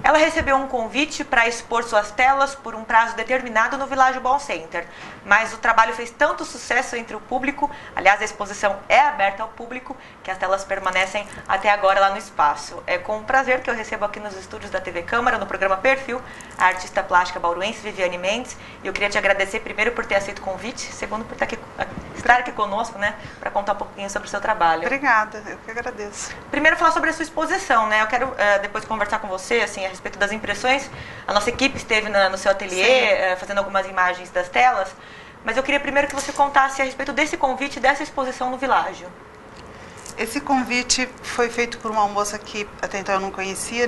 Ela recebeu um convite para expor suas telas por um prazo determinado no Villaggio Ball Center, mas o trabalho fez tanto sucesso entre o público, aliás, a exposição é aberta ao público, que as telas permanecem até agora lá no espaço. É com prazer que eu recebo aqui nos estúdios da TV Câmara, no programa Perfil, a artista plástica bauruense Viviane Mendes, e eu queria te agradecer primeiro por ter aceito o convite, segundo por estar aqui conosco, né, para contar um pouquinho sobre o seu trabalho. Obrigada, eu que agradeço. Primeiro falar sobre a sua exposição, né? Eu quero depois conversar com você, assim, a respeito das impressões. A nossa equipe esteve no seu ateliê fazendo algumas imagens das telas, mas eu queria primeiro que você contasse a respeito desse convite, dessa exposição no Villaggio. Esse convite foi feito por uma moça que até então eu não conhecia,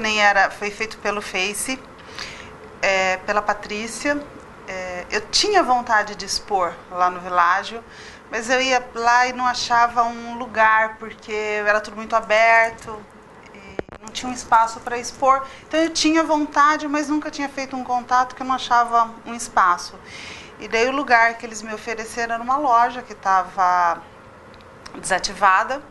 foi feito pelo Face, pela Patrícia. Eu tinha vontade de expor lá no Villaggio, mas eu ia lá e não achava um lugar, porque era tudo muito aberto, e não tinha um espaço para expor. Então eu tinha vontade, mas nunca tinha feito um contato, que eu não achava um espaço. E daí o lugar que eles me ofereceram era uma loja que estava desativada,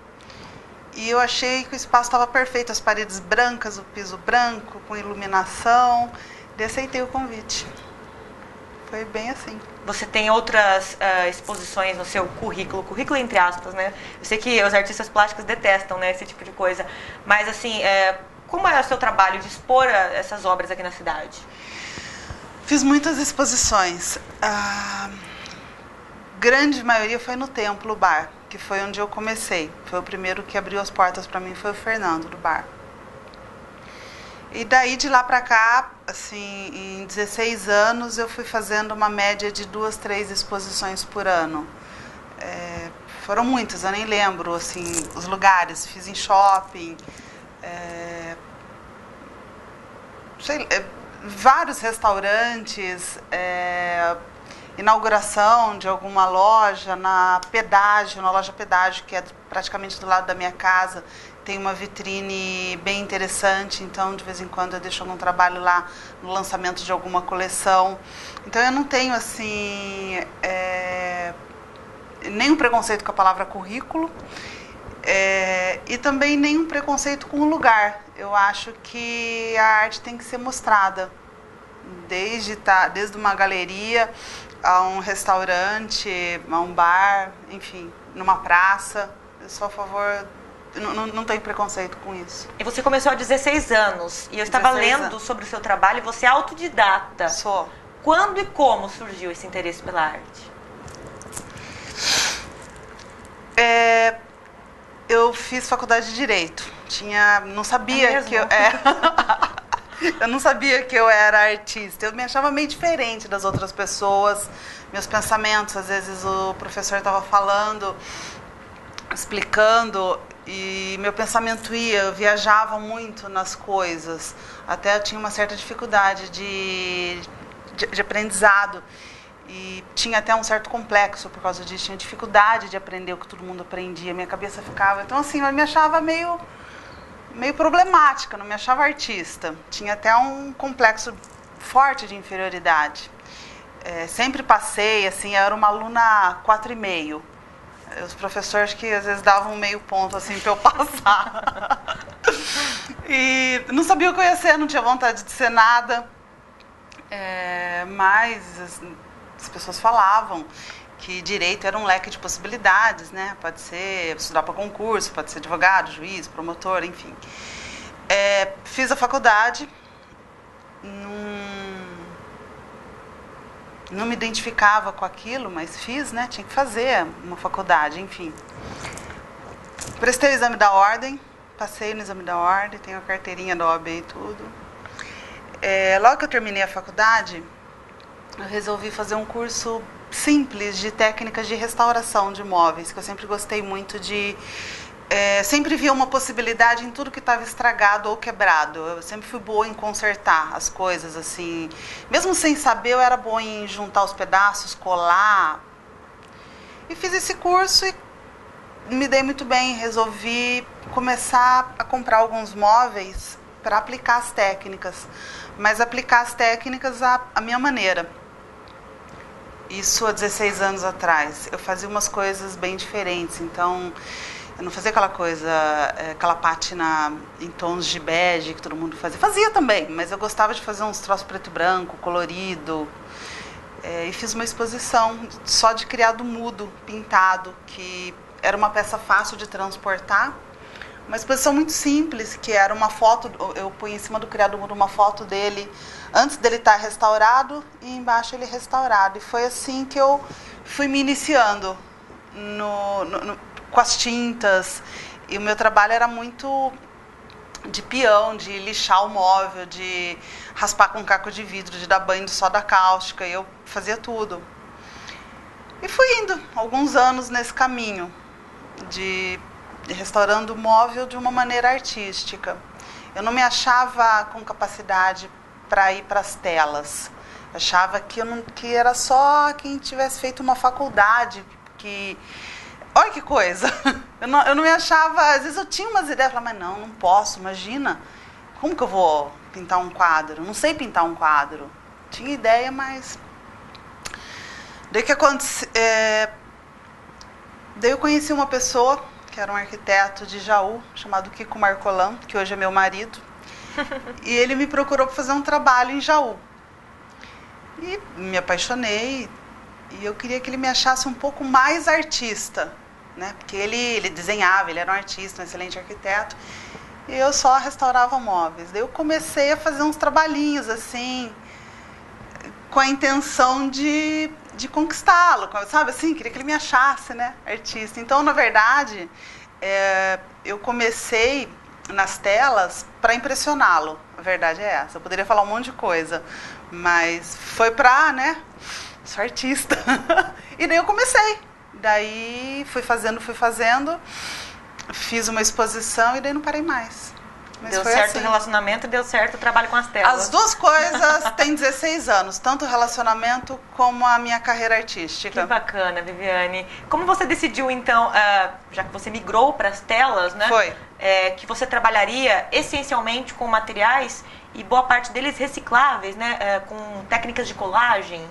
e eu achei que o espaço estava perfeito, as paredes brancas, o piso branco, com iluminação, e aceitei o convite. Foi bem assim. Você tem outras exposições no seu currículo entre aspas, né? Eu sei que os artistas plásticos detestam, né, esse tipo de coisa, mas assim, como é o seu trabalho de expor essas obras aqui na cidade? Fiz muitas exposições. A grande maioria foi no Templo Bar, que foi onde eu comecei. Foi o primeiro que abriu as portas para mim, foi o Fernando do bar. E daí de lá para cá, assim, em 16 anos, eu fui fazendo uma média de 2, 3 exposições por ano. Foram muitas, eu nem lembro, assim, os lugares. Fiz em shopping, vários restaurantes, inauguração de alguma loja, na loja Pedágio, que é praticamente do lado da minha casa. Tem uma vitrine bem interessante, então de vez em quando eu deixo algum trabalho lá no lançamento de alguma coleção. Então eu não tenho assim nenhum preconceito com a palavra currículo e também nenhum preconceito com o lugar. Eu acho que a arte tem que ser mostrada, desde uma galeria a um restaurante, a um bar, enfim, numa praça. Eu sou a favor. Não tenho preconceito com isso. E você começou há 16 anos. E eu estava lendo sobre o seu trabalho e você é autodidata. Sou. Quando e como surgiu esse interesse pela arte? Eu fiz faculdade de Direito. Não sabia que eu... Eu não sabia que eu era artista. Eu me achava meio diferente das outras pessoas. Meus pensamentos, às vezes o professor estava falando, explicando, e meu pensamento eu viajava muito nas coisas. Até eu tinha uma certa dificuldade de aprendizado. E tinha até um certo complexo por causa disso. Tinha dificuldade de aprender o que todo mundo aprendia. Minha cabeça ficava... Então, assim, eu me achava meio problemática, não me achava artista. Tinha até um complexo forte de inferioridade. Sempre passei, assim, eu era uma aluna 4,5. Os professores que às vezes davam meio ponto assim para eu passar. E não sabia o que eu ia ser, não tinha vontade de ser nada. Mas as pessoas falavam que direito era um leque de possibilidades, né? Pode ser estudar para concurso, pode ser advogado, juiz, promotor, enfim. Fiz a faculdade, não me identificava com aquilo, mas fiz, né? Tinha que fazer uma faculdade, enfim. Prestei o exame da ordem, passei no exame da ordem, tenho a carteirinha da OAB e tudo. Logo que eu terminei a faculdade, eu resolvi fazer um curso simples de técnicas de restauração de móveis, que eu sempre gostei muito de... sempre via uma possibilidade em tudo que estava estragado ou quebrado. Eu sempre fui boa em consertar as coisas, assim. Mesmo sem saber, eu era boa em juntar os pedaços, colar. E fiz esse curso e me dei muito bem. Resolvi começar a comprar alguns móveis para aplicar as técnicas. Mas aplicar as técnicas à minha maneira. Isso há 16 anos atrás. Eu fazia umas coisas bem diferentes. Então... Eu não fazia aquela coisa, aquela pátina em tons de bege que todo mundo fazia. Fazia também, mas eu gostava de fazer uns troços preto e branco, colorido. E fiz uma exposição só de criado mudo, pintado, que era uma peça fácil de transportar. Uma exposição muito simples, que era uma foto, eu pus em cima do criado mudo uma foto dele, antes dele estar restaurado, e embaixo ele restaurado. E foi assim que eu fui me iniciando com as tintas. E o meu trabalho era muito de peão, de lixar o móvel, de raspar com caco de vidro, de dar banho de soda cáustica, e eu fazia tudo. E fui indo alguns anos nesse caminho de restaurando o móvel de uma maneira artística. Eu não me achava com capacidade para ir para as telas. Eu achava que era só quem tivesse feito uma faculdade. Olha que coisa! Eu não me achava... Às vezes eu tinha umas ideias, eu falava, mas não posso, imagina. Como que eu vou pintar um quadro? Eu não sei pintar um quadro. Tinha ideia, mas... Daí que aconteceu... Daí eu conheci uma pessoa, que era um arquiteto de Jaú, chamado Kiko Marcolan, que hoje é meu marido. E ele me procurou para fazer um trabalho em Jaú. E me apaixonei. E eu queria que ele me achasse um pouco mais artista, né? Porque ele desenhava, ele era um artista, um excelente arquiteto. E eu só restaurava móveis. Daí eu comecei a fazer uns trabalhinhos, assim, com a intenção de conquistá-lo, sabe assim? Queria que ele me achasse, né? Artista. Então, na verdade, eu comecei nas telas para impressioná-lo. A verdade é essa. Eu poderia falar um monte de coisa, mas foi para, né? Sou artista. E daí eu comecei. Daí fui fazendo, fiz uma exposição e daí não parei mais. Mas deu certo assim. O relacionamento e deu certo o trabalho com as telas. As duas coisas têm 16 anos, tanto o relacionamento como a minha carreira artística. Que bacana, Viviane. Como você decidiu, então, já que você migrou para as telas, né? Foi. Que você trabalharia essencialmente com materiais e boa parte deles recicláveis, né? Com técnicas de colagem?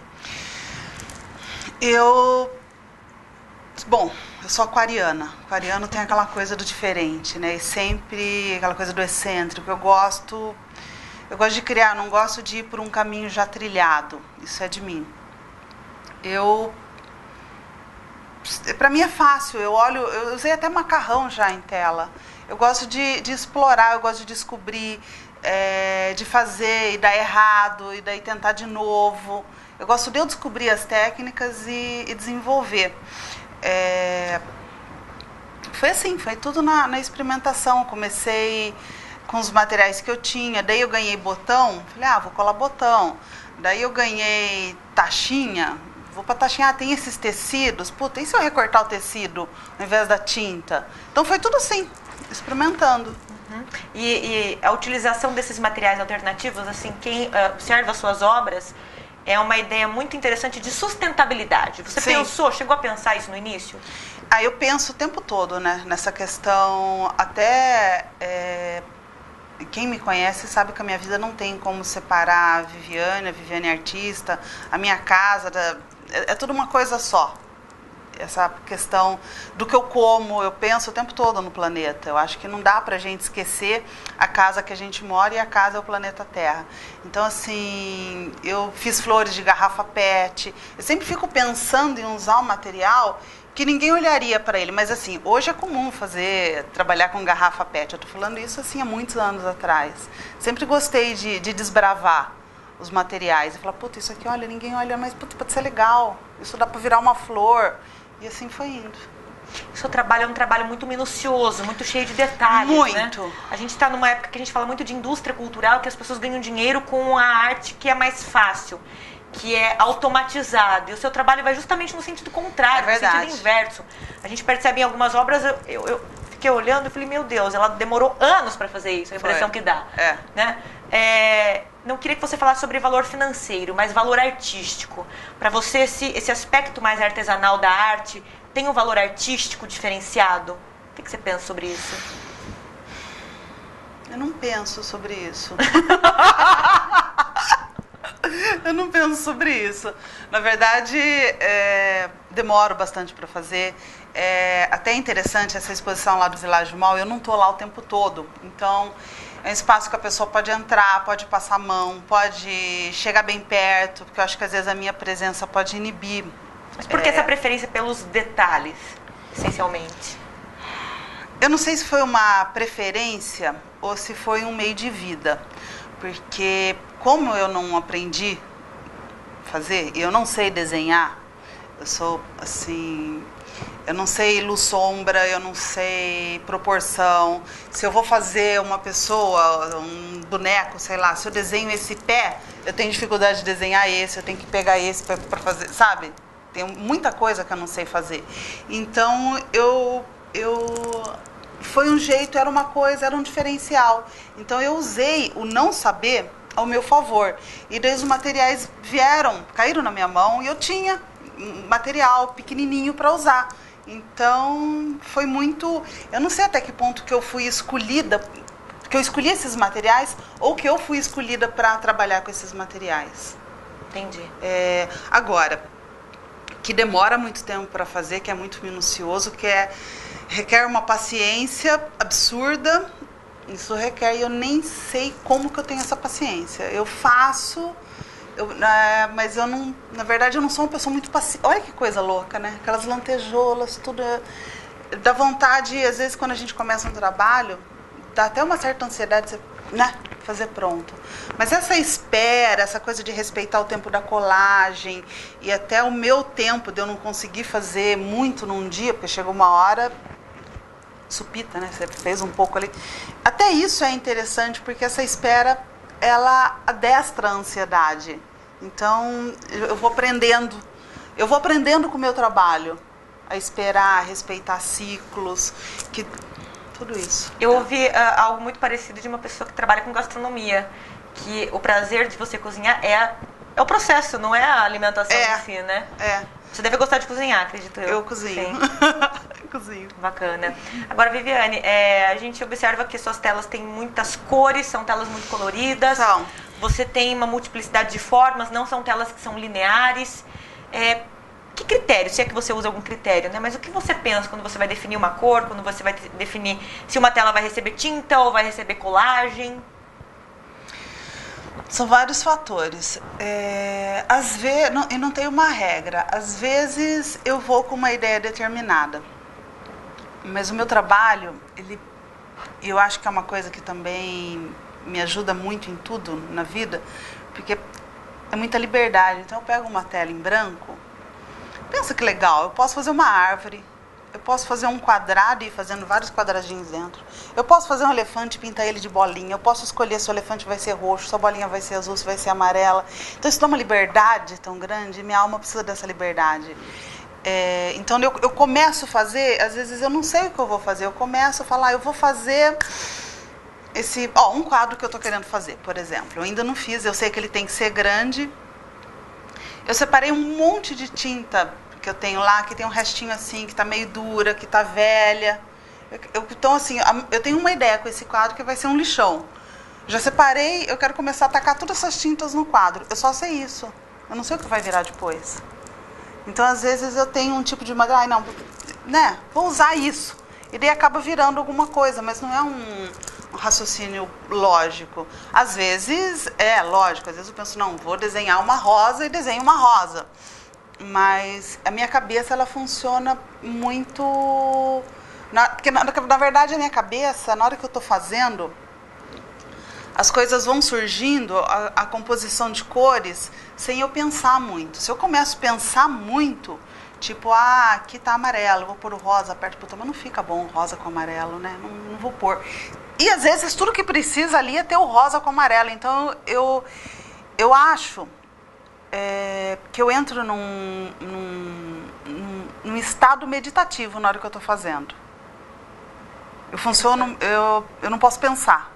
Bom, eu sou aquariana. Aquariano tem aquela coisa do diferente, né? E sempre aquela coisa do excêntrico. Eu gosto de criar, não gosto de ir por um caminho já trilhado. Isso é de mim. Para mim é fácil. Eu usei até macarrão já em tela. Eu gosto de explorar, eu gosto de descobrir, de fazer e dar errado, e daí tentar de novo. Eu gosto de eu descobrir as técnicas e desenvolver. Foi assim, foi tudo na experimentação. Comecei com os materiais que eu tinha, daí eu ganhei botão, falei, vou colar botão. Daí eu ganhei taxinha, vou para taxinha, tem esses tecidos, puta, e se eu recortar o tecido ao invés da tinta? Então foi tudo assim, experimentando. Uhum. E a utilização desses materiais alternativos, assim, quem observa as suas obras, é uma ideia muito interessante de sustentabilidade. Você chegou a pensar isso no início? Eu penso o tempo todo, né, nessa questão. Até quem me conhece sabe que a minha vida não tem como separar a Viviane artista, a minha casa, é tudo uma coisa só. Essa questão do que eu como, eu penso o tempo todo no planeta. Eu acho que não dá pra gente esquecer a casa que a gente mora, e a casa é o planeta Terra. Então, assim, eu fiz flores de garrafa PET. Eu sempre fico pensando em usar um material que ninguém olharia para ele. Mas, assim, hoje é comum trabalhar com garrafa PET. Eu tô falando isso, assim, há muitos anos atrás. Sempre gostei de desbravar os materiais. E falar, puta, isso aqui, olha, ninguém olha, mas puta, pode ser legal. Isso dá para virar uma flor. E assim foi indo. O seu trabalho é um trabalho muito minucioso, muito cheio de detalhes, muito. Né? A gente está numa época que a gente fala muito de indústria cultural, que as pessoas ganham dinheiro com a arte que é mais fácil, que é automatizada. E o seu trabalho vai justamente no sentido contrário, no sentido inverso. A gente percebe em algumas obras, eu fiquei olhando e falei, meu Deus, ela demorou anos para fazer isso, a impressão que dá. Né? Não queria que você falasse sobre valor financeiro, mas valor artístico. Para você, esse aspecto mais artesanal da arte tem um valor artístico diferenciado? O que você pensa sobre isso? Eu não penso sobre isso. Eu não penso sobre isso. Na verdade, demoro bastante para fazer. É até interessante essa exposição lá do Village Mall, eu não estou lá o tempo todo. Então, é um espaço que a pessoa pode entrar, pode passar a mão, pode chegar bem perto, porque eu acho que às vezes a minha presença pode inibir. Mas por que essa preferência pelos detalhes, essencialmente? Eu não sei se foi uma preferência ou se foi um meio de vida. Porque como eu não aprendi a fazer, eu não sei desenhar, eu sou assim, eu não sei luz sombra, eu não sei proporção. Se eu vou fazer uma pessoa, um boneco, sei lá, se eu desenho esse pé, eu tenho dificuldade de desenhar esse, eu tenho que pegar esse para fazer, sabe? Tem muita coisa que eu não sei fazer. Então, foi um jeito, era uma coisa, era um diferencial. Então, eu usei o não saber ao meu favor. E daí os materiais caíram na minha mão e eu tinha material pequenininho para usar. Então, foi muito... Eu não sei até que ponto que eu fui escolhida, que eu escolhi esses materiais ou que eu fui escolhida para trabalhar com esses materiais. Entendi. Agora, que demora muito tempo para fazer, que é muito minucioso, requer uma paciência absurda. Isso requer, e eu nem sei como que eu tenho essa paciência. Eu faço... mas eu não, na verdade, eu não sou uma pessoa muito paciente. Olha que coisa louca, né? Aquelas lantejoulas, tudo. Dá vontade, às vezes, quando a gente começa um trabalho, dá até uma certa ansiedade de fazer pronto. Mas essa espera, essa coisa de respeitar o tempo da colagem e até o meu tempo de eu não conseguir fazer muito num dia, porque chegou uma hora supita, né? Você fez um pouco ali. Até isso é interessante, porque essa espera, ela adestra a ansiedade. Então, eu vou aprendendo com o meu trabalho a esperar, a respeitar ciclos, tudo isso. Eu ouvi algo muito parecido de uma pessoa que trabalha com gastronomia, que o prazer de você cozinhar é o processo, não é a alimentação em si, né? Você deve gostar de cozinhar, acredito eu. Eu cozinho. Cozinho. Bacana. Agora, Viviane, a gente observa que suas telas têm muitas cores, são telas muito coloridas. São. Você tem uma multiplicidade de formas, não são telas que são lineares. Que critério, se é que você usa algum critério, né? Mas o que você pensa quando você vai definir uma cor, quando você vai definir se uma tela vai receber tinta ou vai receber colagem? São vários fatores. Às vezes, e não tem uma regra. Às vezes eu vou com uma ideia determinada. Mas o meu trabalho, eu acho que é uma coisa que também me ajuda muito em tudo na vida, porque é muita liberdade. Então eu pego uma tela em branco, pensa que legal, eu posso fazer uma árvore, eu posso fazer um quadrado e ir fazendo vários quadradinhos dentro. Eu posso fazer um elefante e pintar ele de bolinha. Eu posso escolher se o elefante vai ser roxo, se a bolinha vai ser azul, se vai ser amarela. Então isso dá uma liberdade tão grande, minha alma precisa dessa liberdade. Então eu começo a fazer, às vezes eu não sei o que eu vou fazer, eu começo a falar, eu vou fazer um quadro que eu estou querendo fazer, por exemplo. Eu ainda não fiz, eu sei que ele tem que ser grande. Eu separei um monte de tinta que eu tenho lá, que tem um restinho assim, que está meio dura, que está velha. Então, assim, eu tenho uma ideia com esse quadro que vai ser um lixão. Já separei, eu quero começar a tacar todas essas tintas no quadro. Eu só sei isso. Eu não sei o que vai virar depois. Então, às vezes, eu tenho um tipo de madeira, vou usar isso. E daí acaba virando alguma coisa, mas não é um raciocínio lógico. Às vezes, lógico, às vezes eu penso, não, vou desenhar uma rosa e desenho uma rosa. Mas a minha cabeça, ela funciona muito... Porque, na verdade, a minha cabeça, na hora que eu estou fazendo, as coisas vão surgindo, a composição de cores, sem eu pensar muito. Se eu começo a pensar muito, tipo, aqui está amarelo, vou pôr o rosa perto do botão, mas não fica bom o rosa com amarelo, né? Não vou pôr. E, às vezes, tudo que precisa ali é ter o rosa com amarelo. Então, eu acho que eu entro num estado meditativo na hora que eu estou fazendo. Eu funciono, eu não posso pensar.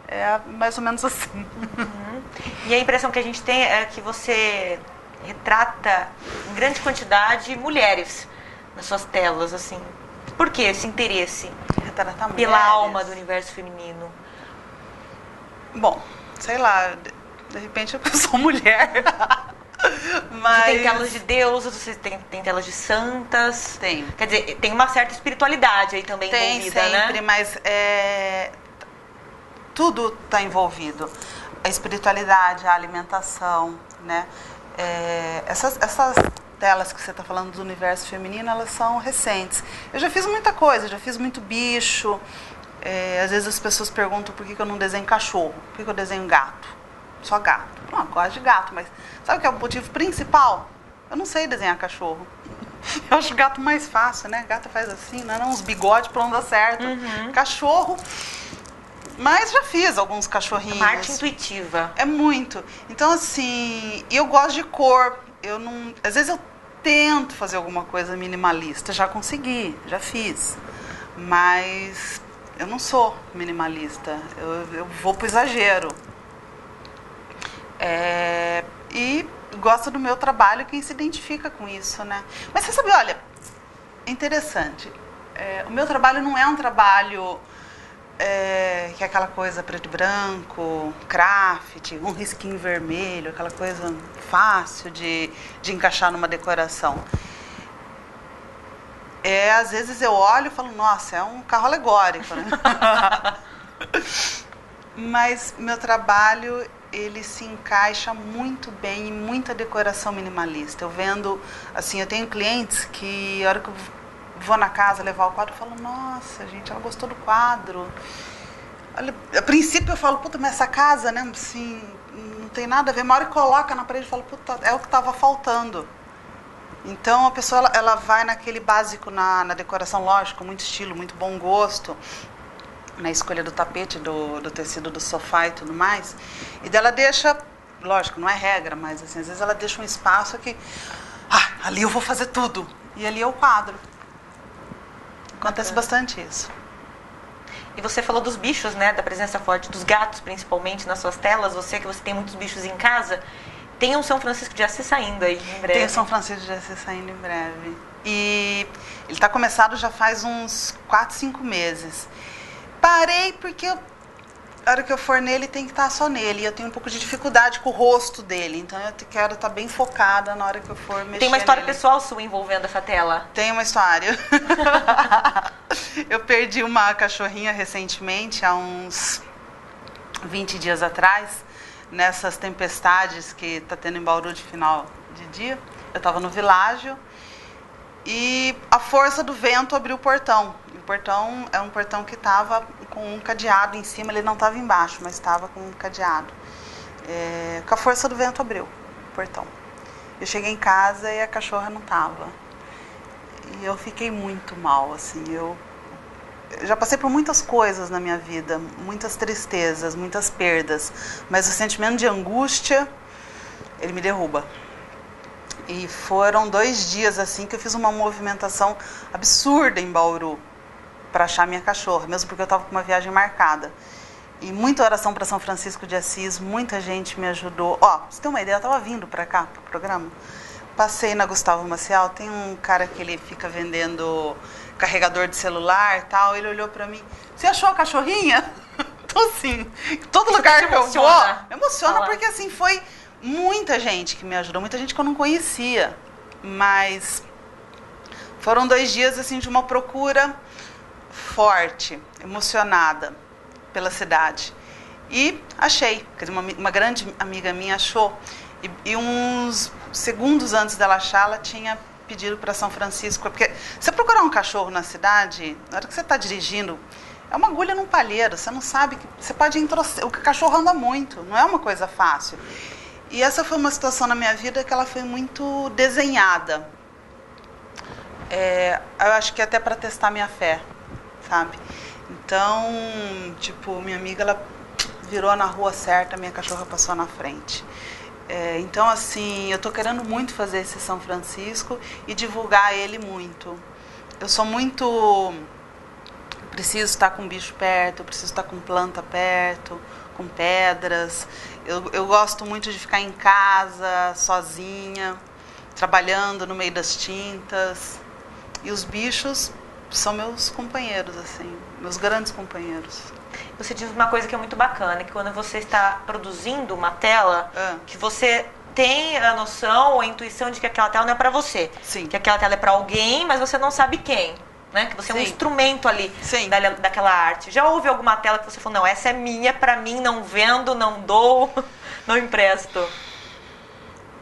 É mais ou menos assim. Uhum. E a impressão que a gente tem é que você retrata em grande quantidade mulheres nas suas telas, assim. Por que esse interesse pela alma do universo feminino? Bom, sei lá, de repente eu sou mulher. Você tem telas de deusas, você tem telas de santas. Tem. Quer dizer, tem uma certa espiritualidade aí também envolvida, sempre, né? Tem sempre, mas tudo está envolvido. A espiritualidade, a alimentação, né? Essas telas que você está falando do universo feminino, elas são recentes. Eu já fiz muita coisa, já fiz muito bicho. Às vezes as pessoas perguntam por que eu não desenho cachorro, por que eu desenho gato. Só gato. Não, gosto de gato, mas sabe o que é o motivo principal? Eu não sei desenhar cachorro. Eu acho gato mais fácil, né? Gato faz assim, não, uns bigodes pra não dar certo. Cachorro... Mas já fiz alguns cachorrinhos. Uma arte intuitiva. É muito. Então, assim, eu gosto de cor. Eu não... Às vezes eu tento fazer alguma coisa minimalista. Já consegui, já fiz. Mas eu não sou minimalista. Eu vou pro exagero. E gosto do meu trabalho quem se identifica com isso, né? Mas você sabe, olha, é interessante. O meu trabalho não é um trabalho... que é aquela coisa preto e branco, craft, um risquinho vermelho, aquela coisa fácil de encaixar numa decoração. Às vezes eu olho e falo, nossa, é um carro alegórico, né? Mas meu trabalho, ele se encaixa muito bem em muita decoração minimalista. Eu vendo, assim, eu tenho clientes que, a hora que eu vou na casa levar o quadro, eu falo, nossa, gente, ela gostou do quadro. Olha, a princípio eu falo, puta, mas essa casa, né, assim, não tem nada a ver. Uma hora que coloca na parede, eu falo, puta, é o que estava faltando. Então a pessoa, ela vai naquele básico na decoração, lógico, muito estilo, muito bom gosto, na escolha do tapete, do tecido do sofá e tudo mais. E dela deixa, lógico, não é regra, mas assim, às vezes ela deixa um espaço que, ali eu vou fazer tudo. E ali é o quadro. Acontece bastante isso. E você falou dos bichos, né? Da presença forte dos gatos, principalmente, nas suas telas. Você tem muitos bichos em casa. Tem um São Francisco de Assis saindo aí, em breve. Tem o São Francisco de Assis saindo em breve. E ele está começado já faz uns 4, 5 meses. Parei porque a hora que eu for nele tem que estar só nele. E eu tenho um pouco de dificuldade com o rosto dele. Então eu quero estar bem focada na hora que eu for mexer. Tem uma história nele. pessoal sua envolvendo essa tela? Tem uma história. Eu perdi uma cachorrinha recentemente, há uns 20 dias atrás, nessas tempestades que está tendo em Bauru de final de dia. Eu estava no Világio e a força do vento abriu o portão. O portão é um portão que estava com um cadeado em cima, ele não estava embaixo, mas estava com um cadeado. Com a força do vento abriu o portão. Eu cheguei em casa e a cachorra não estava. E eu fiquei muito mal, assim. Eu já passei por muitas coisas na minha vida, muitas tristezas, muitas perdas, mas o sentimento de angústia, ele me derruba. E foram 2 dias assim que eu fiz uma movimentação absurda em Bauru para achar minha cachorra, mesmo porque eu estava com uma viagem marcada. E muita oração para São Francisco de Assis, muita gente me ajudou. Pra você ter uma ideia, eu estava vindo para cá, para o programa. Passei na Gustavo Maciel, tem um cara que ele fica vendendo carregador de celular e tal, ele olhou pra mim, você achou a cachorrinha? Então assim, em todo lugar que eu vou, emociona porque assim, foi muita gente que me ajudou, muita gente que eu não conhecia, mas foram 2 dias assim de uma procura forte, emocionada pela cidade. E achei, quer dizer, uma grande amiga minha achou, e uns segundos antes dela achar, ela tinha pedido para São Francisco, porque você procurar um cachorro na cidade, na hora que você está dirigindo, é uma agulha num palheiro, você não sabe, você pode o cachorro anda muito, não é uma coisa fácil. E essa foi uma situação na minha vida que ela foi muito desenhada. Eu acho que até para testar minha fé, sabe? Então, tipo, minha amiga, ela virou na rua certa, minha cachorra passou na frente. Então, assim, eu tô querendo muito fazer esse São Francisco e divulgar ele muito. Eu sou muito... Preciso estar com bicho perto, preciso estar com planta perto, com pedras. Eu gosto muito de ficar em casa, sozinha, trabalhando no meio das tintas. E os bichos são meus companheiros, assim, meus grandes companheiros. Você diz uma coisa que é muito bacana, que quando você está produzindo uma tela, que você tem a noção ou a intuição de que aquela tela não é para você. Sim. Que aquela tela é para alguém, mas você não sabe quem. Né? Que você é um instrumento ali daquela arte. Já houve alguma tela que você falou, não, essa é minha, para mim, não vendo, não dou, não empresto?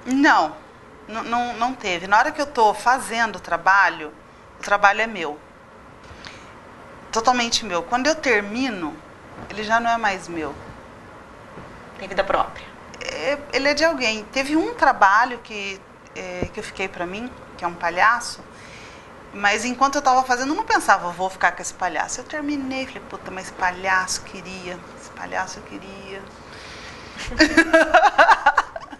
Não teve. Na hora que eu tô fazendo o trabalho é meu. Totalmente meu. Quando eu termino, ele já não é mais meu. Tem vida própria. Ele é de alguém. Teve um trabalho que eu fiquei pra mim, que é um palhaço, mas enquanto eu tava fazendo, eu não pensava, vou ficar com esse palhaço. Eu terminei, falei, puta, mas esse palhaço eu queria.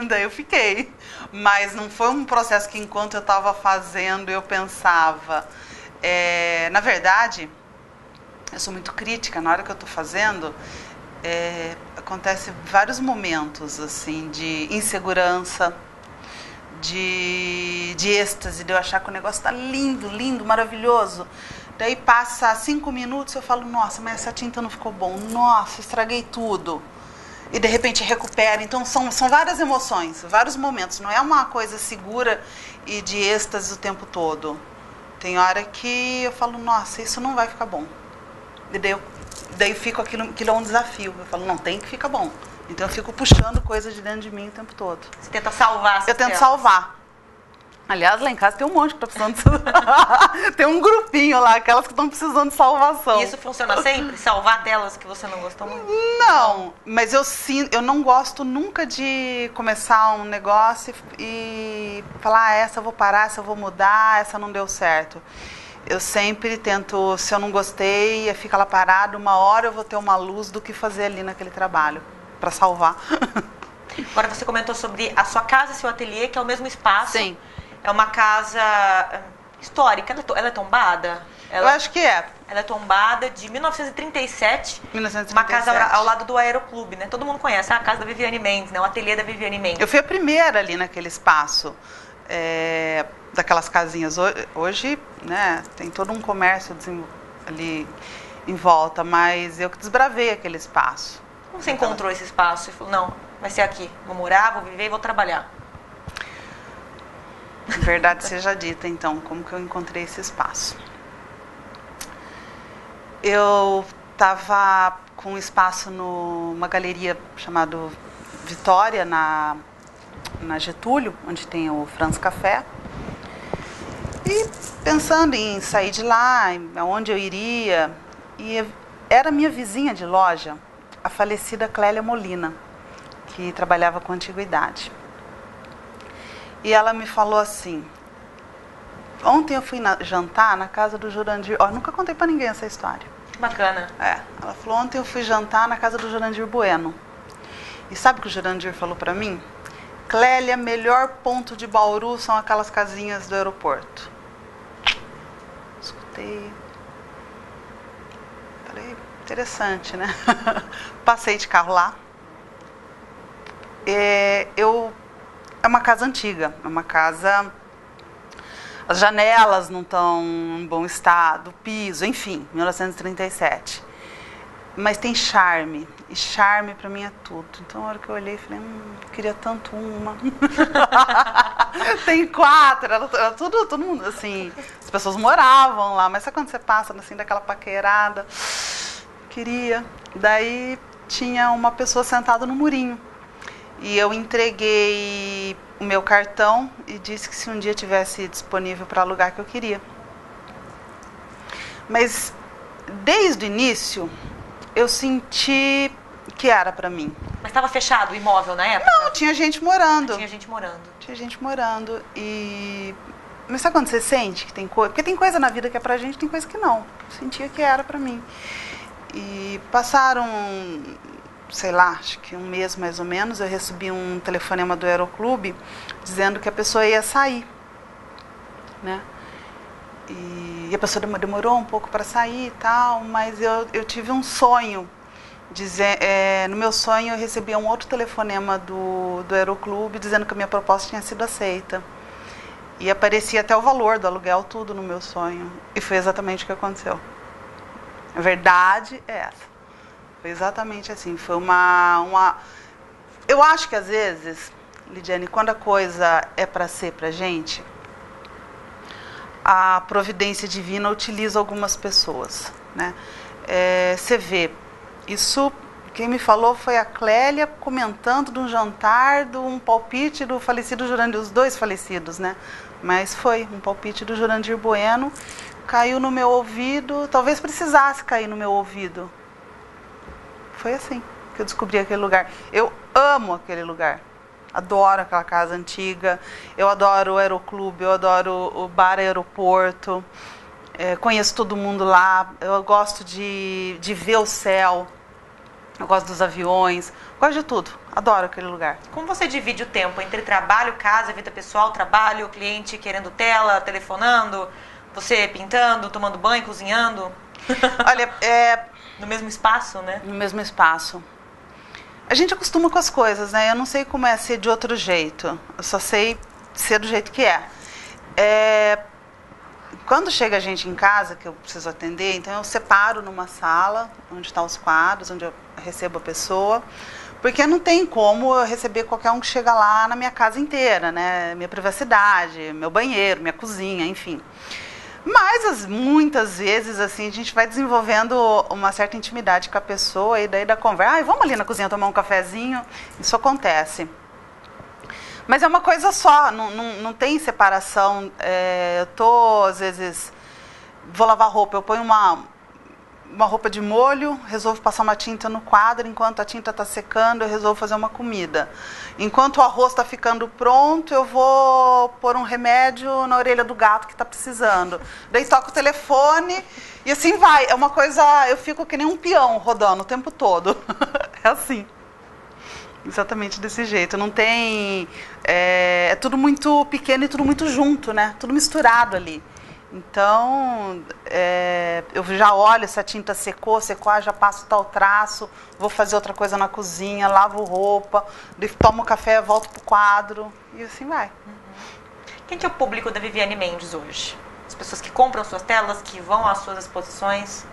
Daí eu fiquei. Mas não foi um processo que enquanto eu tava fazendo, eu pensava. Na verdade, eu sou muito crítica. Na hora que eu tô fazendo, acontece vários momentos assim de insegurança, de êxtase, de eu achar que o negócio tá lindo, maravilhoso. Daí passa 5 minutos, eu falo, nossa, mas essa tinta não ficou bom, nossa, estraguei tudo. E de repente recupera. Então são várias emoções, vários momentos, não é uma coisa segura e de êxtase o tempo todo. Tem hora que eu falo, nossa, isso não vai ficar bom. E daí fico aquilo é um desafio. Eu falo, não, tem que ficar bom. Então eu fico puxando coisa de dentro de mim o tempo todo. Você tenta salvar? Eu tento salvar. Aliás, lá em casa tem um monte que tá precisando de... Tem um grupinho lá, aquelas que estão precisando de salvação. E isso funciona sempre? Salvar telas que você não gostou muito? Não, mas eu não gosto nunca de começar um negócio e falar, essa eu vou parar, essa eu vou mudar, essa não deu certo. Eu sempre tento, se eu não gostei, fica lá parado, uma hora eu vou ter uma luz do que fazer ali naquele trabalho, para salvar. Agora você comentou sobre a sua casa e seu ateliê, que é o mesmo espaço. Sim. É uma casa histórica. Ela é tombada? Eu acho que é. Ela é tombada de 1937. 1937. Uma casa ao lado do Aeroclube, né? Todo mundo conhece a casa da Viviane Mendes, né? O ateliê da Viviane Mendes. Eu fui a primeira ali naquele espaço. Daquelas casinhas. Hoje, né, tem todo um comércio ali em volta, mas eu que desbravei aquele espaço. Como você encontrou esse espaço? Você falou, não, vai ser aqui. Vou morar, vou viver e vou trabalhar. Verdade seja dita, então, como que eu encontrei esse espaço? Eu estava com um espaço numa galeria chamada Vitória, na Getúlio, onde tem o Franz Café. E pensando em sair de lá, aonde eu iria, e era minha vizinha de loja, a falecida Clélia Molina, que trabalhava com antiguidade. E ela me falou assim, ontem eu fui jantar na casa do Jurandir, nunca contei pra ninguém essa história. Bacana. Ela falou, ontem eu fui jantar na casa do Jurandir Bueno. E sabe o que o Jurandir falou pra mim? Clélia, melhor ponto de Bauru são aquelas casinhas do aeroporto. Escutei. Falei, interessante, né? Passei de carro lá. É uma casa antiga, é uma casa... As janelas não estão em bom estado, o piso, enfim, 1937. Mas tem charme, e charme pra mim é tudo. Então, na hora que eu olhei, falei, queria tanto uma. Tem 4, era todo mundo, assim, as pessoas moravam lá, mas sabe quando você passa, assim, daquela paquerada? Queria. Daí tinha uma pessoa sentada no murinho. E eu entreguei o meu cartão e disse que se um dia tivesse disponível para alugar, que eu queria. Mas, desde o início, eu senti que era para mim. Mas estava fechado o imóvel na época? Não, tinha gente morando. Tinha gente morando. Tinha gente morando. Mas sabe quando você sente que tem coisa? Porque tem coisa na vida que é pra gente, tem coisa que não. Eu sentia que era para mim. E passaram... sei lá, acho que um mês mais ou menos, eu recebi um telefonema do Aeroclube dizendo que a pessoa ia sair, né? E a pessoa demorou um pouco para sair e tal, mas eu tive um sonho. No meu sonho eu recebi um outro telefonema do Aeroclube dizendo que a minha proposta tinha sido aceita. E aparecia até o valor do aluguel, tudo no meu sonho. E foi exatamente o que aconteceu. A verdade é essa. Foi exatamente assim, foi uma... Eu acho que às vezes, Lidiane, quando a coisa é para ser pra gente, a providência divina utiliza algumas pessoas, né? Você vê, isso quem me falou foi a Clélia comentando de um jantar, de um palpite do falecido Jurandir, os dois falecidos, né? Mas foi um palpite do Jurandir Bueno, caiu no meu ouvido, talvez precisasse cair no meu ouvido. Foi assim que eu descobri aquele lugar. Eu amo aquele lugar. Adoro aquela casa antiga, eu adoro o aeroclube, eu adoro o bar aeroporto, conheço todo mundo lá, eu gosto de ver o céu, eu gosto dos aviões, gosto de tudo, adoro aquele lugar. Como você divide o tempo entre trabalho, casa, vida pessoal, trabalho, cliente querendo tela, telefonando, você pintando, tomando banho, cozinhando? Olha, no mesmo espaço, né? No mesmo espaço. A gente acostuma com as coisas, né? Eu não sei como é ser de outro jeito. Eu só sei ser do jeito que é. Quando chega a gente em casa, que eu preciso atender, então eu separo numa sala, onde estão os quadros, onde eu recebo a pessoa, porque não tem como eu receber qualquer um que chega lá na minha casa inteira, né? Minha privacidade, meu banheiro, minha cozinha, enfim. Mas muitas vezes assim a gente vai desenvolvendo uma certa intimidade com a pessoa e daí da conversa, vamos ali na cozinha tomar um cafezinho, isso acontece. Mas é uma coisa só, não tem separação. Eu tô, às vezes, vou lavar roupa, eu ponho uma roupa de molho, resolvo passar uma tinta no quadro, enquanto a tinta está secando, eu resolvo fazer uma comida. Enquanto o arroz está ficando pronto, eu vou pôr um remédio na orelha do gato que está precisando. Daí toco o telefone e assim vai. É uma coisa, eu fico que nem um peão rodando o tempo todo. É assim. Exatamente desse jeito. Não tem... É tudo muito pequeno e tudo muito junto, né? Tudo misturado ali. Então, eu já olho se a tinta secou, já passo tal traço, vou fazer outra coisa na cozinha, lavo roupa, tomo café, volto pro quadro e assim vai. Quem que é o público da Viviane Mendes hoje? As pessoas que compram suas telas, que vão às suas exposições?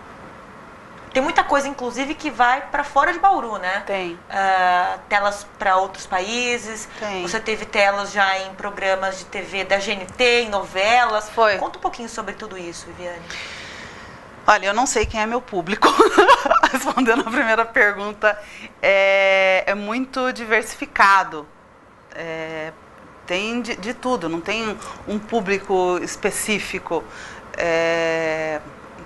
Tem muita coisa, inclusive, que vai para fora de Bauru, né? Tem. Telas para outros países. Tem. Você teve telas já em programas de TV da GNT, em novelas. Foi. Conta um pouquinho sobre tudo isso, Viviane. Olha, eu não sei quem é meu público. Respondendo a primeira pergunta, é muito diversificado. Tem de tudo, não tem um público específico.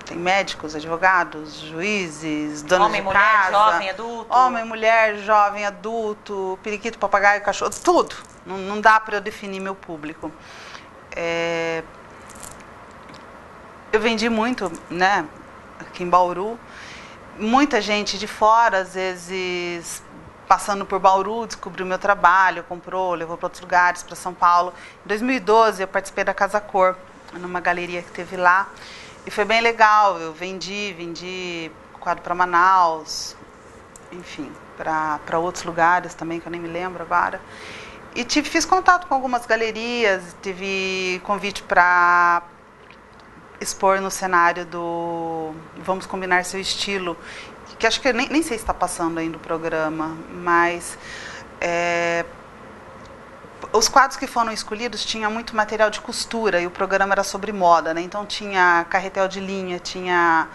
Tem médicos, advogados, juízes, donos de casa. Homem, mulher, jovem, adulto. Homem, mulher, jovem, adulto, periquito, papagaio, cachorro, tudo. Não dá para eu definir meu público. Eu vendi muito, né, aqui em Bauru. Muita gente de fora, às vezes, passando por Bauru, descobriu meu trabalho, comprou, levou para outros lugares, para São Paulo. Em 2012, eu participei da Casa Cor, numa galeria que teve lá. E foi bem legal, eu vendi quadro para Manaus, enfim, para outros lugares também, que eu nem me lembro agora. E fiz contato com algumas galerias, tive convite para expor no cenário do Vamos Combinar Seu Estilo, que acho que eu nem sei se está passando ainda o programa, mas... Os quadros que foram escolhidos tinha muito material de costura e o programa era sobre moda, né? Então tinha carretel de linha, tinha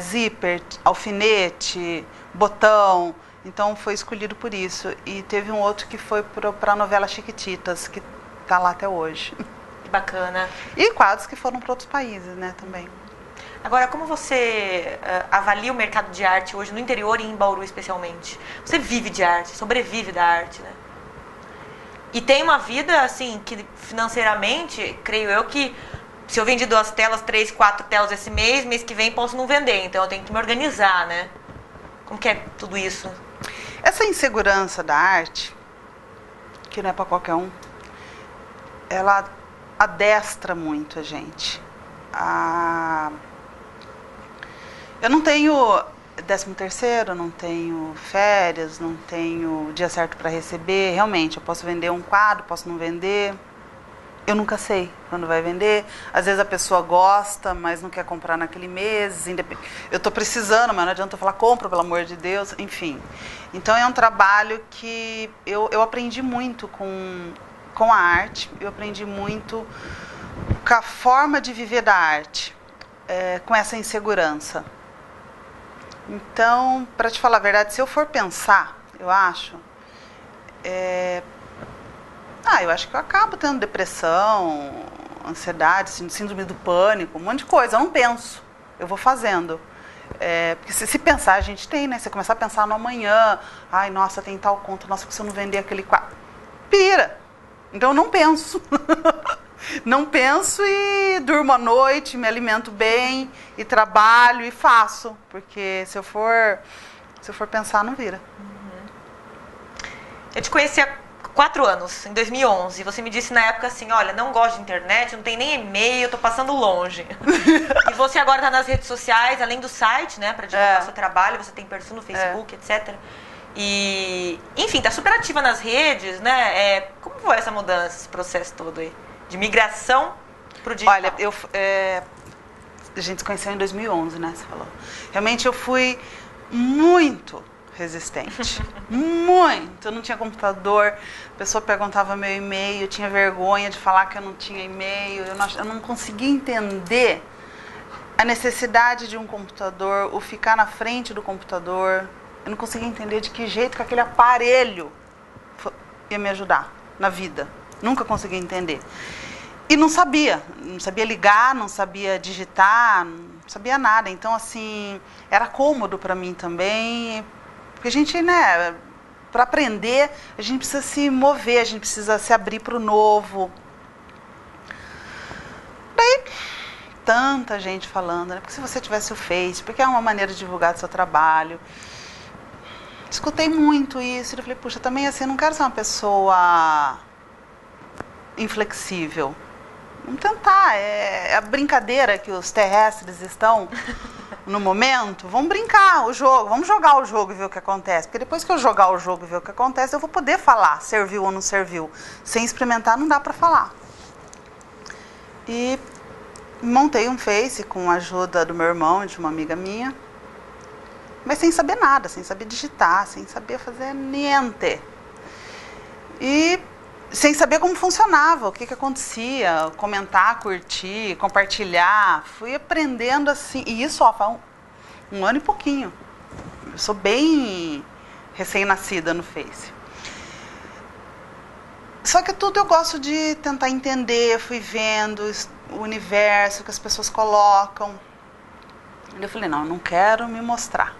zíper, alfinete, botão. Então foi escolhido por isso. E teve um outro que foi para a novela Chiquititas, que está lá até hoje. Que bacana. E quadros que foram para outros países, né, também. Agora, como você avalia o mercado de arte hoje no interior e em Bauru especialmente? Você vive de arte, sobrevive da arte, né? E tem uma vida, assim, que financeiramente, creio eu que se eu vendi 2 telas, 3, 4 telas esse mês que vem posso não vender. Então eu tenho que me organizar, né? Como que é tudo isso? Essa insegurança da arte, que não é para qualquer um, ela adestra muito a gente. Eu não tenho 13º, não tenho férias, não tenho dia certo para receber. Realmente, eu posso vender um quadro, posso não vender. eu nunca sei quando vai vender. Às vezes a pessoa gosta, mas não quer comprar naquele mês. Eu estou precisando, mas não adianta eu falar, compra, pelo amor de Deus. Enfim. Então é um trabalho que eu aprendi muito com a arte. Eu aprendi muito com a forma de viver da arte, com essa insegurança. Então, para te falar a verdade, se eu for pensar, eu acho que eu acabo tendo depressão, ansiedade, síndrome do pânico, um monte de coisa. Eu não penso, eu vou fazendo. Porque se pensar, a gente tem, né? Você começar a pensar no amanhã, ai, nossa, tem tal conta, nossa, se eu não vender aquele quadro, pira. Então eu não penso. Não penso e durmo à noite, me alimento bem, e trabalho e faço. Porque se eu for pensar, não vira. Eu te conheci há 4 anos, em 2011. Você me disse na época assim, olha, não gosto de internet, não tem nem e-mail, tô passando longe. E você agora está nas redes sociais, além do site, né, para divulgar o seu trabalho, você tem perfil no Facebook, etc. E, enfim, tá super ativa nas redes, né? Como foi essa mudança, esse processo todo aí? De migração pro digital? Olha, a gente se conheceu em 2011, né, você falou. Realmente eu fui muito resistente. Muito. Eu não tinha computador, a pessoa perguntava meu e-mail, eu tinha vergonha de falar que eu não tinha e-mail, eu não conseguia entender a necessidade de um computador, o ficar na frente do computador. Eu não conseguia entender de que jeito que aquele aparelho ia me ajudar na vida. Nunca conseguia entender. E não sabia ligar, não sabia digitar, não sabia nada. Então, assim, era cômodo para mim também. Porque a gente, né, para aprender, a gente precisa se mover, a gente precisa se abrir para o novo. Daí, tanta gente falando, né? Porque se você tivesse o Face, porque é uma maneira de divulgar o seu trabalho. Escutei muito isso, e eu falei, puxa, também assim, eu não quero ser uma pessoa inflexível. Vamos tentar, é a brincadeira que os terrestres estão no momento. Vamos brincar o jogo, vamos jogar o jogo e ver o que acontece. Porque depois que eu jogar o jogo e ver o que acontece, eu vou poder falar, serviu ou não serviu. Sem experimentar não dá para falar. E montei um Face com a ajuda do meu irmão e de uma amiga minha. Mas sem saber nada, sem saber digitar, sem saber fazer niente. E sem saber como funcionava, o que acontecia, comentar, curtir, compartilhar. Fui aprendendo assim, e isso faz um ano e pouquinho. Eu sou bem recém-nascida no Face. Só que tudo eu gosto de tentar entender, fui vendo o universo que as pessoas colocam. Eu falei, não, eu não quero me mostrar.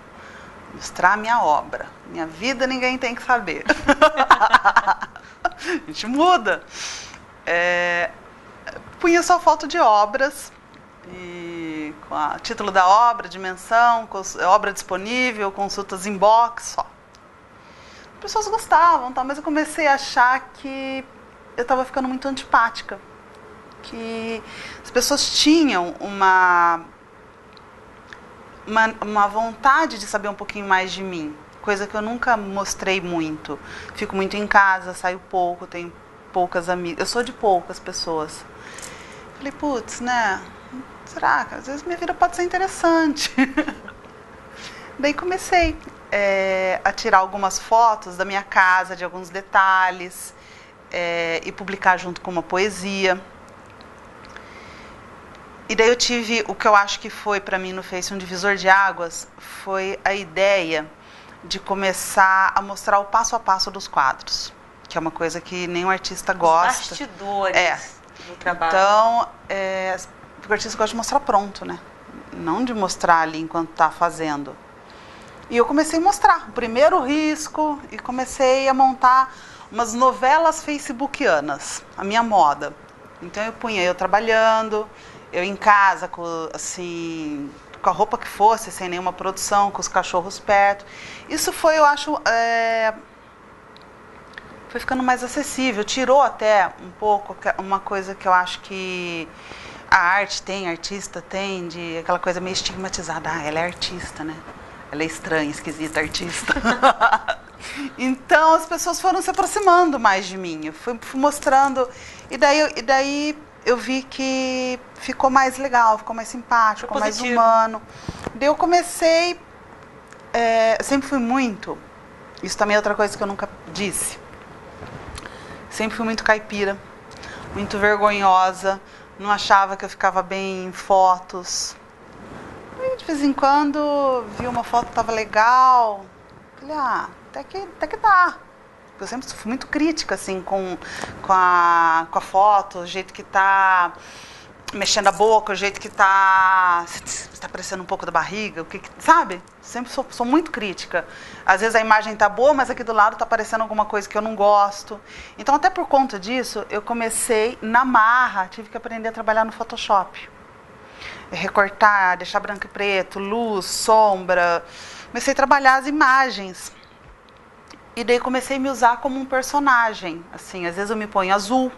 Mostrar a minha obra. Minha vida ninguém tem que saber. A gente muda. Punha só foto de obras, e com o título da obra, dimensão, obra disponível, consultas inbox, só. As pessoas gostavam, tá? Mas eu comecei a achar que eu estava ficando muito antipática. Que as pessoas tinham uma vontade de saber um pouquinho mais de mim, coisa que eu nunca mostrei muito. Fico muito em casa, saio pouco, tenho poucas amigas. Eu sou de poucas pessoas. Falei, putz, né? Será que às vezes minha vida pode ser interessante? Daí comecei a tirar algumas fotos da minha casa, de alguns detalhes, e publicar junto com uma poesia. E daí eu tive, o que eu acho que foi para mim no Face um divisor de águas, foi a ideia de começar a mostrar o passo a passo dos quadros, que é uma coisa que nenhum artista gosta. Os bastidores do trabalho. Então, porque o artista gosta de mostrar pronto, né? Não de mostrar ali enquanto está fazendo. E eu comecei a mostrar o primeiro risco e comecei a montar umas novelas facebookianas, a minha moda. Então eu punha eu trabalhando, eu em casa, com a roupa que fosse, sem nenhuma produção, com os cachorros perto. Isso foi, eu acho, foi ficando mais acessível. Tirou até um pouco uma coisa que eu acho que a arte tem, a artista tem, de aquela coisa meio estigmatizada. Ah, ela é artista, né? Ela é estranha, esquisita, artista. Então as pessoas foram se aproximando mais de mim. Eu fui mostrando. E daí eu vi que ficou mais legal, ficou mais simpático, ficou mais humano. Daí eu comecei. Eu sempre fui muito. Isso também é outra coisa que eu nunca disse. Sempre fui muito caipira, muito vergonhosa. Não achava que eu ficava bem em fotos. E de vez em quando vi uma foto que estava legal. Falei, até que dá. Eu sempre fui muito crítica, assim, com a foto, o jeito que tá mexendo a boca, o jeito que tá aparecendo um pouco da barriga, sabe? Sempre sou muito crítica. Às vezes a imagem tá boa, mas aqui do lado tá aparecendo alguma coisa que eu não gosto. Então, até por conta disso, eu comecei na marra, tive que aprender a trabalhar no Photoshop. Recortar, deixar branco e preto, luz, sombra. Comecei a trabalhar as imagens. E daí comecei a me usar como um personagem. Assim, às vezes eu me ponho azul.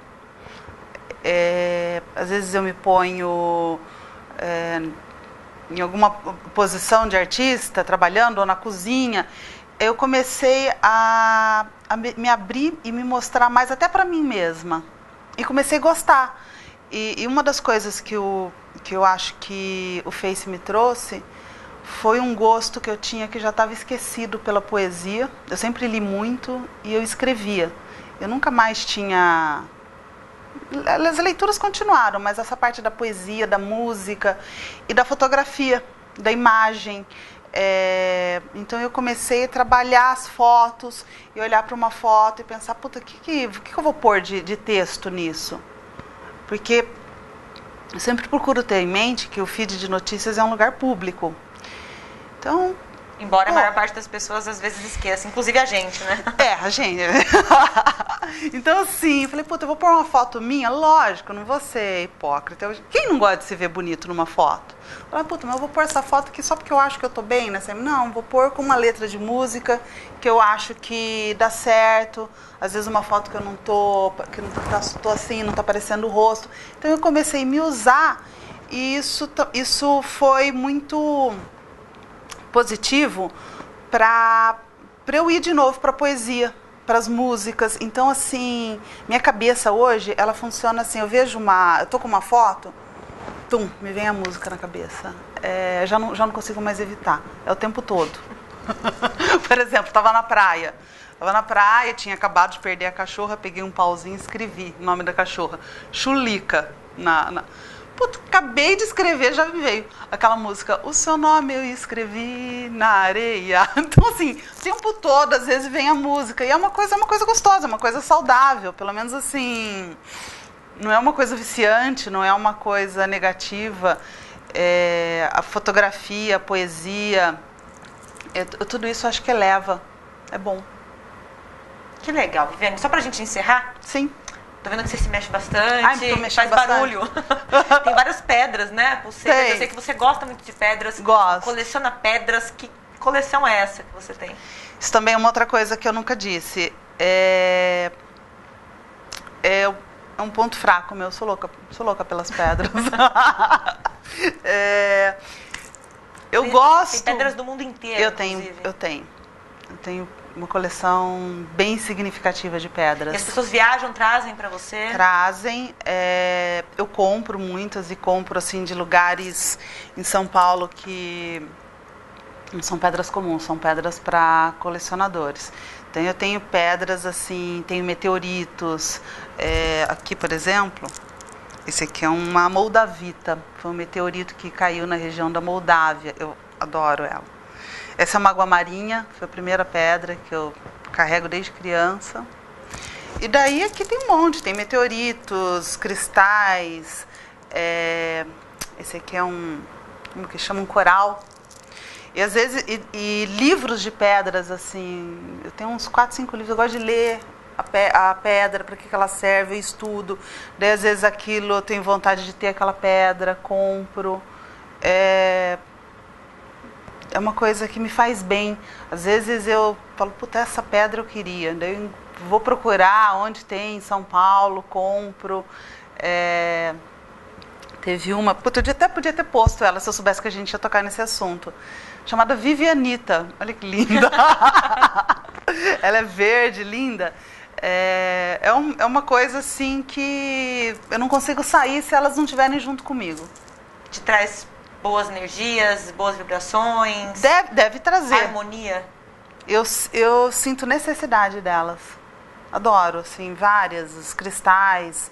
Às vezes eu me ponho em alguma posição de artista, trabalhando, ou na cozinha. Eu comecei a me abrir e me mostrar mais até para mim mesma. E comecei a gostar. E uma das coisas que eu acho que o Face me trouxe foi um gosto que eu tinha que já estava esquecido pela poesia. Eu sempre li muito e eu escrevia. Eu nunca mais tinha... As leituras continuaram, mas essa parte da poesia, da música e da fotografia, da imagem. Então eu comecei a trabalhar as fotos e olhar para uma foto e pensar, puta, o que eu vou pôr de texto nisso? Porque eu sempre procuro ter em mente que o feed de notícias é um lugar público. Então... Embora a maior parte das pessoas às vezes esqueça, inclusive a gente, né? A gente. Então, assim, eu falei, puta, eu vou pôr uma foto minha? Lógico, não vou ser hipócrita. Quem não gosta de se ver bonito numa foto? Eu falei, puta, mas eu vou pôr essa foto aqui só porque eu acho que eu tô bem, né? Não, vou pôr com uma letra de música que eu acho que dá certo. Às vezes uma foto que eu não tô, tô assim, não tá aparecendo o rosto. Então eu comecei a me usar e isso foi muito positivo para eu ir de novo para a poesia, para as músicas. Então, assim, minha cabeça hoje, ela funciona assim, eu tô com uma foto, me vem a música na cabeça. Já não consigo mais evitar, é o tempo todo. Por exemplo, estava na praia, tinha acabado de perder a cachorra, peguei um pauzinho e escrevi o nome da cachorra, Chulica, Puta, acabei de escrever, já me veio aquela música, o seu nome eu escrevi na areia. Então, assim, o tempo todo, às vezes, vem a música. E é uma coisa gostosa, é uma coisa saudável. Pelo menos, assim, não é uma coisa viciante, não é uma coisa negativa. A fotografia, a poesia, tudo isso acho que eleva. É bom. Que legal, Viviane. Só pra gente encerrar? Sim. Tô vendo que você se mexe bastante, faz barulho. Tem várias pedras, né? Eu sei que você gosta muito de pedras. Gosto. Coleciona pedras. Que coleção é essa que você tem? Isso também é uma outra coisa que eu nunca disse. É um ponto fraco meu. Sou louca pelas pedras. Eu gosto... Tem pedras do mundo inteiro, Eu tenho uma coleção bem significativa de pedras. E as pessoas viajam, trazem para você? Trazem. Eu compro muitas e compro assim de lugares em São Paulo que não são pedras comuns, são pedras para colecionadores. Então eu tenho pedras assim, tenho meteoritos. Aqui, por exemplo, esse aqui é uma moldavita. Foi um meteorito que caiu na região da Moldávia. Eu adoro ela. Essa é uma água marinha, foi a primeira pedra que eu carrego desde criança. E daí aqui tem um monte, tem meteoritos, cristais. Esse aqui é como que chama, um coral. E às vezes, livros de pedras, assim, eu tenho uns 4, 5 livros, eu gosto de ler a pedra, para que ela serve, eu estudo. Daí às vezes aquilo, eu tenho vontade de ter aquela pedra, compro. É uma coisa que me faz bem. Às vezes eu falo, puta, essa pedra eu queria. Daí eu vou procurar onde tem em São Paulo, compro. Teve uma, puta, eu até podia ter posto ela, se eu soubesse que a gente ia tocar nesse assunto, chamada Vivianita. Olha que linda. Ela é verde, linda. É uma coisa assim que eu não consigo sair se elas não estiverem junto comigo. Te traz boas energias, boas vibrações? Deve trazer. Harmonia? Eu sinto necessidade delas. Adoro, assim, várias, os cristais,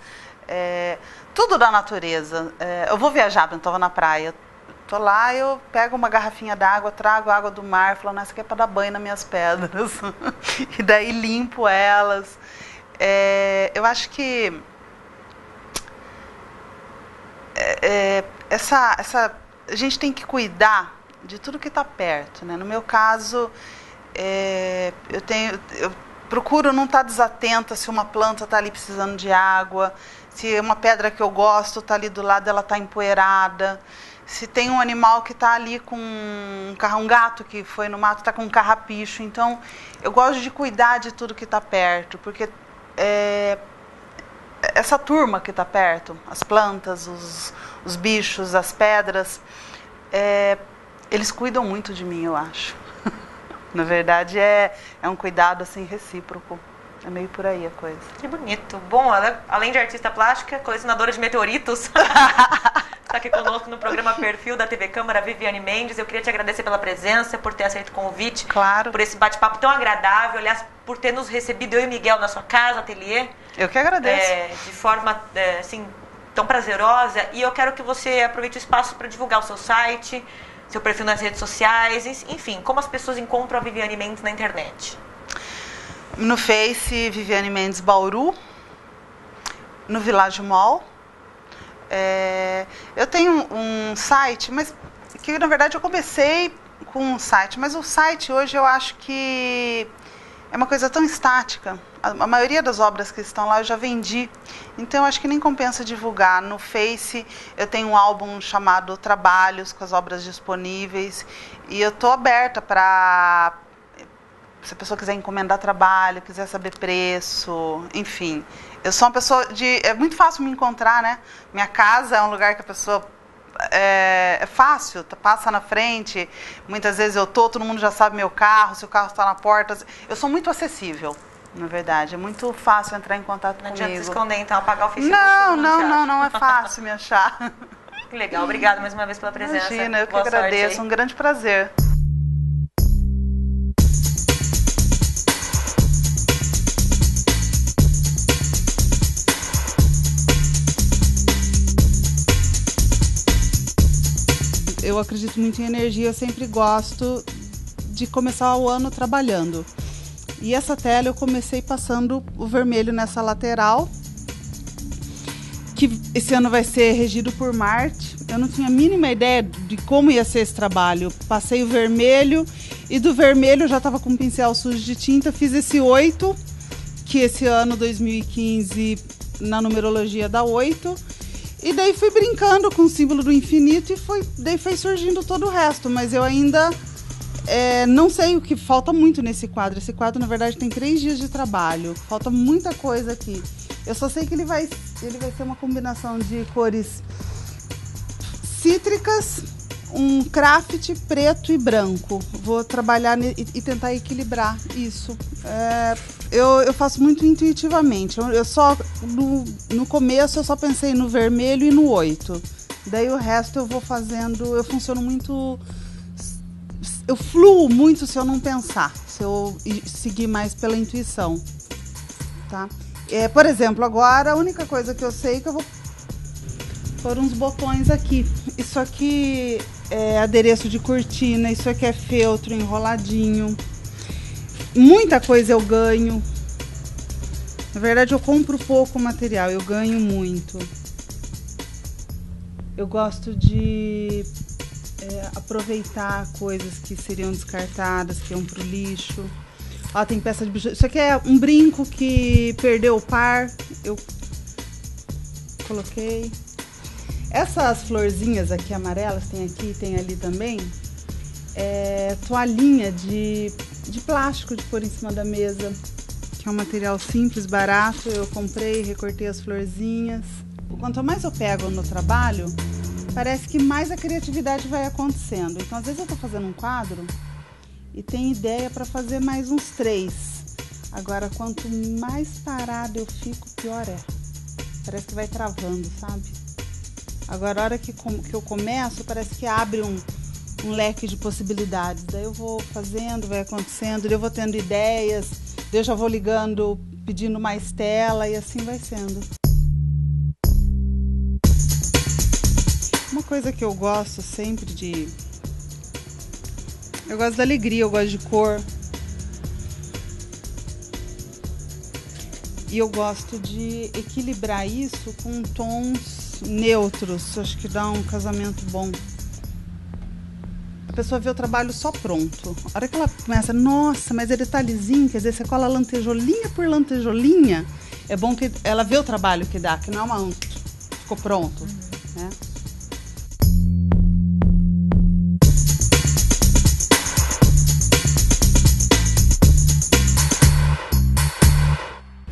tudo da natureza. Eu vou viajar, então vou na praia. Tô lá, eu pego uma garrafinha d'água, trago água do mar, falo, nossa, isso aqui é para dar banho nas minhas pedras. E daí limpo elas. Eu acho que a gente tem que cuidar de tudo que está perto, né? No meu caso, eu procuro não estar desatenta se uma planta está ali precisando de água, se uma pedra que eu gosto está ali do lado, ela está empoeirada. Se tem um animal que está ali com um gato que foi no mato, está com um carrapicho. Então, eu gosto de cuidar de tudo que está perto, porque essa turma que está perto, as plantas, os bichos, as pedras, eles cuidam muito de mim, eu acho. Na verdade, é um cuidado assim, recíproco. É meio por aí a coisa. Que bonito. Bom, ela, além de artista plástica, colecionadora de meteoritos, está aqui conosco no programa Perfil da TV Câmara, Viviane Mendes. Eu queria te agradecer pela presença, por ter aceito o convite. Claro. Por esse bate-papo tão agradável. Aliás, por ter nos recebido, eu e Miguel, na sua casa, ateliê. Eu que agradeço. De forma, assim, tão prazerosa. E eu quero que você aproveite o espaço para divulgar o seu site, seu perfil nas redes sociais, enfim, como as pessoas encontram a Viviane Mendes na internet. No Face, Viviane Mendes Bauru, no Village Mall. Eu tenho um site, mas que na verdade eu comecei com um site, mas o site hoje eu acho que é uma coisa tão estática. A maioria das obras que estão lá eu já vendi, então eu acho que nem compensa divulgar. No Face eu tenho um álbum chamado Trabalhos, com as obras disponíveis, e eu estou aberta para... Se a pessoa quiser encomendar trabalho, quiser saber preço, enfim. Eu sou uma pessoa de... É muito fácil me encontrar, né? Minha casa é um lugar que a pessoa... É fácil, passa na frente. Muitas vezes todo mundo já sabe meu carro, se o carro está na porta. Eu sou muito acessível, na verdade. É muito fácil entrar em contato comigo. Não adianta se esconder, então, apagar o Facebook. Não é fácil me achar. Que legal, obrigada mais uma vez pela presença. Imagina, eu que agradeço, um grande prazer. Eu acredito muito em energia, eu sempre gosto de começar o ano trabalhando. E essa tela eu comecei passando o vermelho nessa lateral, que esse ano vai ser regido por Marte. Eu não tinha a mínima ideia de como ia ser esse trabalho. Passei o vermelho e do vermelho eu já estava com um pincel sujo de tinta, fiz esse 8, que esse ano 2015 na numerologia dá 8. E daí fui brincando com o símbolo do infinito e daí foi surgindo todo o resto. Mas eu ainda não sei o que falta muito nesse quadro. Esse quadro, na verdade, tem 3 dias de trabalho. Falta muita coisa aqui. Eu só sei que ele vai ser uma combinação de cores cítricas, um craft preto e branco. Vou trabalhar e tentar equilibrar isso. Eu faço muito intuitivamente. Eu só no começo eu só pensei no vermelho e no 8. Daí o resto eu vou fazendo. Eu funciono muito. Eu fluo muito se eu não pensar. Se eu seguir mais pela intuição, tá? Por exemplo, agora a única coisa que eu sei é que eu vou pôr uns botões aqui. Isso aqui é adereço de cortina. Isso aqui é feltro enroladinho. Muita coisa eu ganho. Na verdade, eu compro pouco material, eu ganho muito. Eu gosto de aproveitar coisas que seriam descartadas, que iam pro lixo. Ó, tem peça de bijuteria. Isso aqui é um brinco que perdeu o par. Eu coloquei. Essas florzinhas aqui amarelas, tem aqui e tem ali também. Toalhinha de plástico de pôr em cima da mesa, que é um material simples, barato. Eu comprei, recortei as florzinhas. Quanto mais eu pego no trabalho, parece que mais a criatividade vai acontecendo. Então, às vezes eu tô fazendo um quadro e tem ideia para fazer mais uns 3. Agora, quanto mais parada eu fico, pior é. Parece que vai travando, sabe? Agora, a hora que eu começo, parece que abre um leque de possibilidades. Daí eu vou fazendo, vai acontecendo, daí eu vou tendo ideias, daí eu já vou ligando, pedindo mais tela e assim vai sendo. Uma coisa que eu gosto sempre de... Eu gosto da alegria, eu gosto de cor. E eu gosto de equilibrar isso com tons neutros. Acho que dá um casamento bom. A pessoa vê o trabalho só pronto. A hora que ela começa, nossa, mas é detalhezinho, quer dizer, você cola lantejolinha por lantejolinha, é bom que ela vê o trabalho que dá, que não é ficou pronto, né?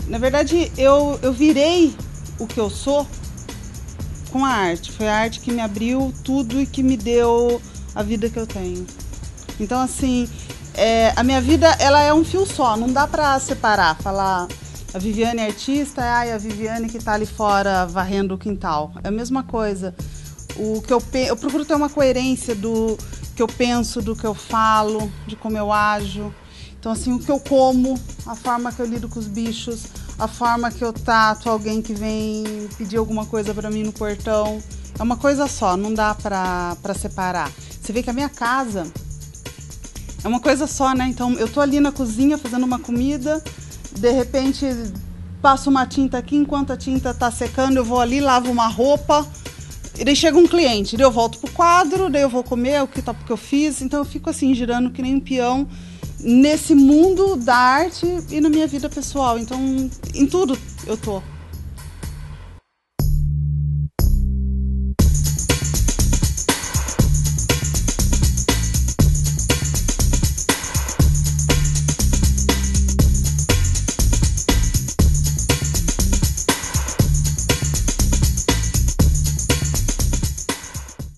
Na verdade, eu virei o que eu sou com a arte. Foi a arte que me abriu tudo e que me deu a vida que eu tenho. Então, assim, a minha vida, ela é um fio só. Não dá pra separar, falar a Viviane é artista, a Viviane que tá ali fora varrendo o quintal. É a mesma coisa. Eu procuro ter uma coerência do que eu penso, do que eu falo, de como eu ajo. Então, assim, o que eu como, a forma que eu lido com os bichos, a forma que eu trato alguém que vem pedir alguma coisa pra mim no portão. É uma coisa só, não dá pra separar. Você vê que a minha casa é uma coisa só, né? Então, eu tô ali na cozinha fazendo uma comida, de repente passo uma tinta aqui, enquanto a tinta tá secando, eu vou ali, lavo uma roupa, e daí chega um cliente, daí eu volto pro quadro, daí eu vou comer o que eu fiz. Então, eu fico assim, girando que nem um peão nesse mundo da arte e na minha vida pessoal. Então, em tudo eu tô.